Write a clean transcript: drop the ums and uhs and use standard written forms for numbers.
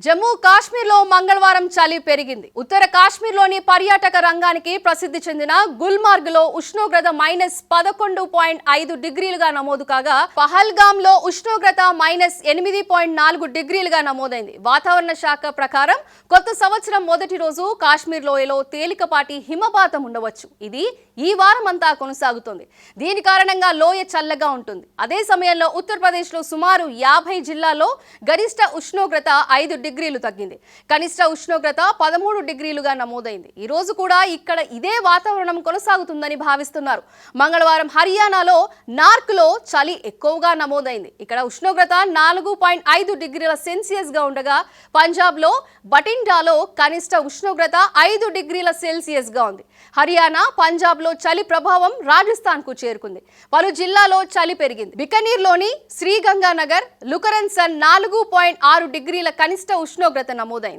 జమ్మూ కాశ్మీర్లో మంగళవారం చలి పెరిగింది. ఉత్తర కాశ్మీర్లోని పర్యాటక రంగానికి ప్రసిద్ధి చెందిన గుల్మార్గ్లో ఉష్ణోగ్రత -11.5 డిగ్రీలుగా నమోదు కాగా పహల్గామ్లో ఉష్ణోగ్రత -8.4 డిగ్రీలుగా నమోదైంది. వాతావరణ శాఖ ప్రకారం కొత్త సంవత్సరం మొదటి రోజు కాశ్మీర్ లోయలో తేలికపాటి హిమపాతం ఉండవచ్చు. ఇది ఈ వారమంతా కొనసాగుతుంది. దీని కారణంగా లోయ చల్లగా ఉంటుంది. అదే సమయంలో ఉత్తరప్రదేశ్లో సుమారు 50 జిల్లాల్లో గరిష్ట ఉష్ణోగ్రత 5 డిగ్రీలు తగ్గింది. కనిష్ట ఉష్ణోగ్రత 13 డిగ్రీలుగా నమోదైంది. ఈ రోజు కూడా ఇక్కడ ఇదే వాతావరణం కొనసాగుతుందని భావిస్తున్నారు. మంగళవారం హర్యానాలో నార్క్లో చలి ఎక్కువగా నమోదైంది. ఇక్కడ ఉష్ణోగ్రత 4.5 డిగ్రీల సెల్సియస్ గా ఉండగా పంజాబ్లో బటిండాలో కనిష్ట ఉష్ణోగ్రత 5 డిగ్రీల సెల్సియస్ గా ఉంది. హర్యానా, పంజాబ్లో చలి ప్రభావం రాజస్థాన్ కు చేరుకుంది. పలు జిల్లాలో చలి పెరిగింది. బికనీర్లోని శ్రీగంగానగర్, లుకరన్సన్ 4.6 డిగ్రీల కనిష్ట ఉష్ణోగ్రత నమోదైంది.